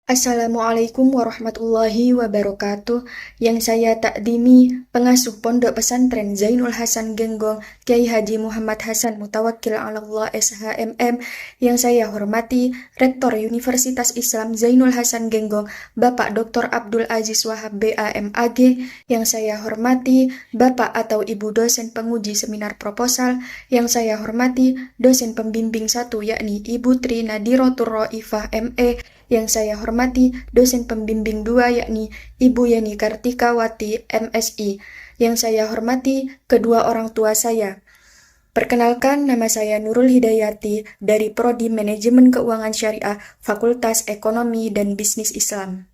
Assalamualaikum warahmatullahi wabarakatuh. Yang saya takdimi pengasuh Pondok Pesantren Zainul Hasan Genggong Kiai Haji Muhammad Hasan Mutawakkil Allah SHMM. Yang saya hormati Rektor Universitas Islam Zainul Hasan Genggong Bapak Dr. Abdul Aziz Wahab BAMAG. Yang saya hormati Bapak atau Ibu dosen penguji seminar proposal. Yang saya hormati dosen pembimbing 1 yakni Ibu Tri Nadirotur Roifah ME. Yang saya hormati dosen pembimbing 2 yakni Ibu Yeni Kartikawati MSI. Yang saya hormati kedua orang tua saya. Perkenalkan, nama saya Nurul Hidayati dari Prodi Manajemen Keuangan Syariah Fakultas Ekonomi dan Bisnis Islam.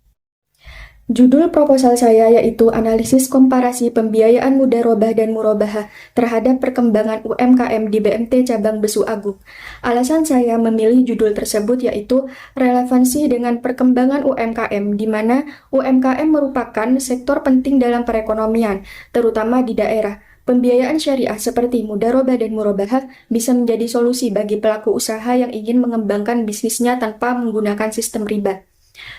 Judul proposal saya yaitu Analisis Komparasi Pembiayaan Mudharabah dan Murabahah terhadap Perkembangan UMKM di BMT Cabang Besu Agung. Alasan saya memilih judul tersebut yaitu relevansi dengan perkembangan UMKM, di mana UMKM merupakan sektor penting dalam perekonomian, terutama di daerah. Pembiayaan syariah seperti mudharabah dan murabahah bisa menjadi solusi bagi pelaku usaha yang ingin mengembangkan bisnisnya tanpa menggunakan sistem riba.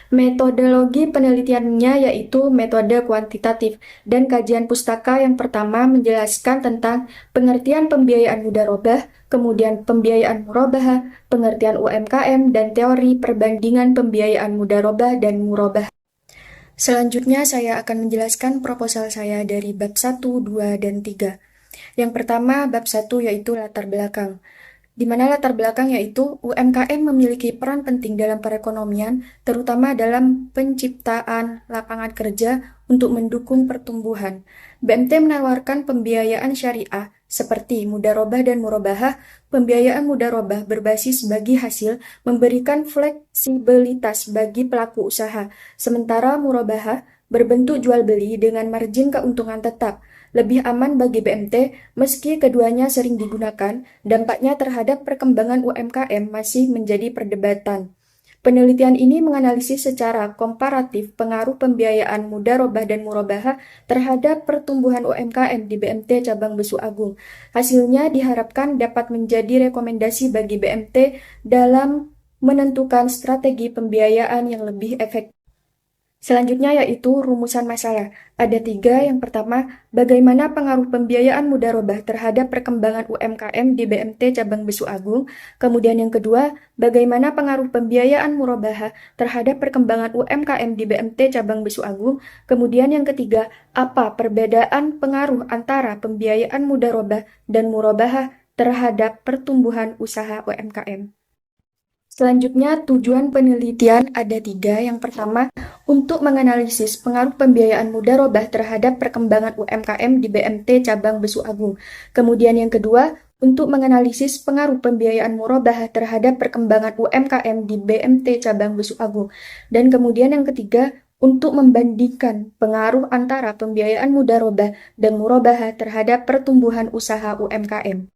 Metodologi penelitiannya yaitu metode kuantitatif, dan kajian pustaka yang pertama menjelaskan tentang pengertian pembiayaan mudharabah, kemudian pembiayaan murabahah, pengertian UMKM, dan teori perbandingan pembiayaan mudharabah dan murabahah. Selanjutnya saya akan menjelaskan proposal saya dari bab 1, 2, dan 3. Yang pertama, bab 1 yaitu latar belakang, di mana latar belakang yaitu UMKM memiliki peran penting dalam perekonomian, terutama dalam penciptaan lapangan kerja untuk mendukung pertumbuhan. BMT menawarkan pembiayaan syariah seperti mudharabah dan murabahah. Pembiayaan mudharabah berbasis bagi hasil, memberikan fleksibilitas bagi pelaku usaha, sementara murabahah berbentuk jual beli dengan margin keuntungan tetap. Lebih aman bagi BMT, meski keduanya sering digunakan, dampaknya terhadap perkembangan UMKM masih menjadi perdebatan. Penelitian ini menganalisis secara komparatif pengaruh pembiayaan mudharabah dan murabahah terhadap pertumbuhan UMKM di BMT Cabang Besu Agung. Hasilnya diharapkan dapat menjadi rekomendasi bagi BMT dalam menentukan strategi pembiayaan yang lebih efektif. Selanjutnya yaitu rumusan masalah. Ada 3. Yang pertama, bagaimana pengaruh pembiayaan mudharabah terhadap perkembangan UMKM di BMT Cabang Besu Agung. Kemudian yang kedua, bagaimana pengaruh pembiayaan murabahah terhadap perkembangan UMKM di BMT Cabang Besu Agung. Kemudian yang ketiga, apa perbedaan pengaruh antara pembiayaan mudharabah dan murabahah terhadap pertumbuhan usaha UMKM. Selanjutnya, tujuan penelitian ada 3. Yang pertama, untuk menganalisis pengaruh pembiayaan mudharabah terhadap perkembangan UMKM di BMT Cabang Besu Agung. Kemudian yang kedua, untuk menganalisis pengaruh pembiayaan murabahah terhadap perkembangan UMKM di BMT Cabang Besu Agung. Dan kemudian yang ketiga, untuk membandingkan pengaruh antara pembiayaan mudharabah dan murabahah terhadap pertumbuhan usaha UMKM.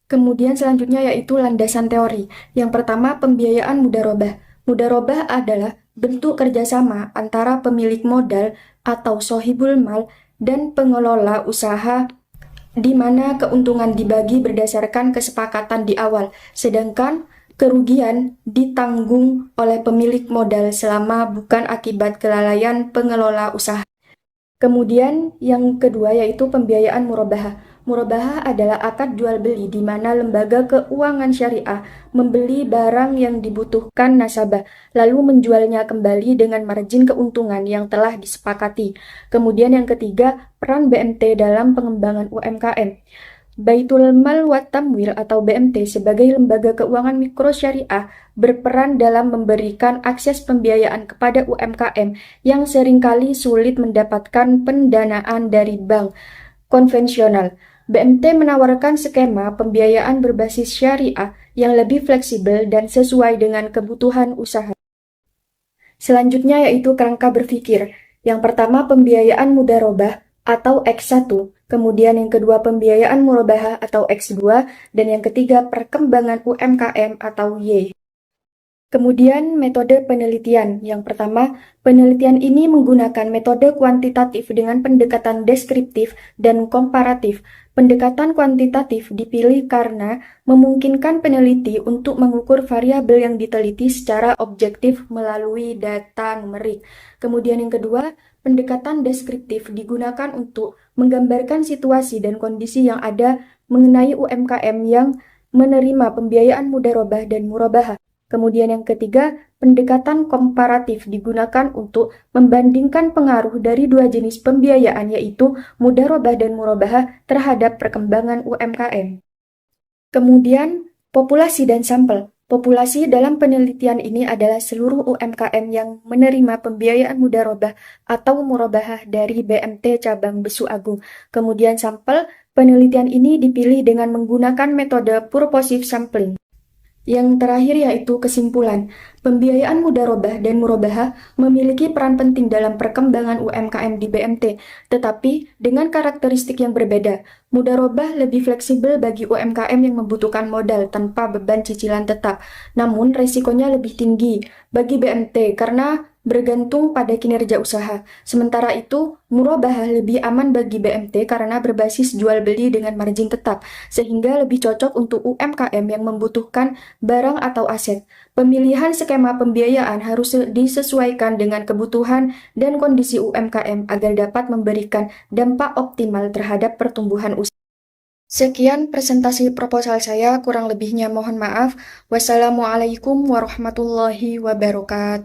Kemudian selanjutnya yaitu landasan teori. Yang pertama, pembiayaan mudharabah. Mudharabah adalah bentuk kerjasama antara pemilik modal atau sohibul mal dan pengelola usaha, di mana keuntungan dibagi berdasarkan kesepakatan di awal, sedangkan kerugian ditanggung oleh pemilik modal selama bukan akibat kelalaian pengelola usaha. Kemudian yang kedua yaitu pembiayaan murabahah. Murabahah adalah akad jual beli di mana lembaga keuangan syariah membeli barang yang dibutuhkan nasabah, lalu menjualnya kembali dengan margin keuntungan yang telah disepakati. Kemudian yang ketiga, peran BMT dalam pengembangan UMKM. Baitul Mal wa Tamwil atau BMT sebagai lembaga keuangan mikro syariah berperan dalam memberikan akses pembiayaan kepada UMKM yang seringkali sulit mendapatkan pendanaan dari bank konvensional. BMT menawarkan skema pembiayaan berbasis syariah yang lebih fleksibel dan sesuai dengan kebutuhan usaha. Selanjutnya yaitu kerangka berpikir. Yang pertama, pembiayaan mudharabah atau X1, kemudian yang kedua pembiayaan murabahah atau X2, dan yang ketiga perkembangan UMKM atau Y. Kemudian metode penelitian. Yang pertama, penelitian ini menggunakan metode kuantitatif dengan pendekatan deskriptif dan komparatif. Pendekatan kuantitatif dipilih karena memungkinkan peneliti untuk mengukur variabel yang diteliti secara objektif melalui data numerik. Kemudian yang kedua, pendekatan deskriptif digunakan untuk menggambarkan situasi dan kondisi yang ada mengenai UMKM yang menerima pembiayaan mudharabah dan murabahah. Kemudian yang ketiga, pendekatan komparatif digunakan untuk membandingkan pengaruh dari dua jenis pembiayaan yaitu mudharabah dan murabahah terhadap perkembangan UMKM. Kemudian, populasi dan sampel. Populasi dalam penelitian ini adalah seluruh UMKM yang menerima pembiayaan mudharabah atau murabahah dari BMT Cabang Besu Agung. Kemudian sampel, penelitian ini dipilih dengan menggunakan metode purposive sampling. Yang terakhir yaitu kesimpulan, pembiayaan mudharabah dan murabahah memiliki peran penting dalam perkembangan UMKM di BMT, tetapi dengan karakteristik yang berbeda. Mudharabah lebih fleksibel bagi UMKM yang membutuhkan modal tanpa beban cicilan tetap, namun resikonya lebih tinggi bagi BMT karena bergantung pada kinerja usaha. Sementara itu, murabahah lebih aman bagi BMT karena berbasis jual beli dengan margin tetap, sehingga lebih cocok untuk UMKM yang membutuhkan barang atau aset. Pemilihan skema pembiayaan harus disesuaikan dengan kebutuhan dan kondisi UMKM agar dapat memberikan dampak optimal terhadap pertumbuhan usaha. Sekian presentasi proposal saya, kurang lebihnya mohon maaf. Wassalamualaikum warahmatullahi wabarakatuh.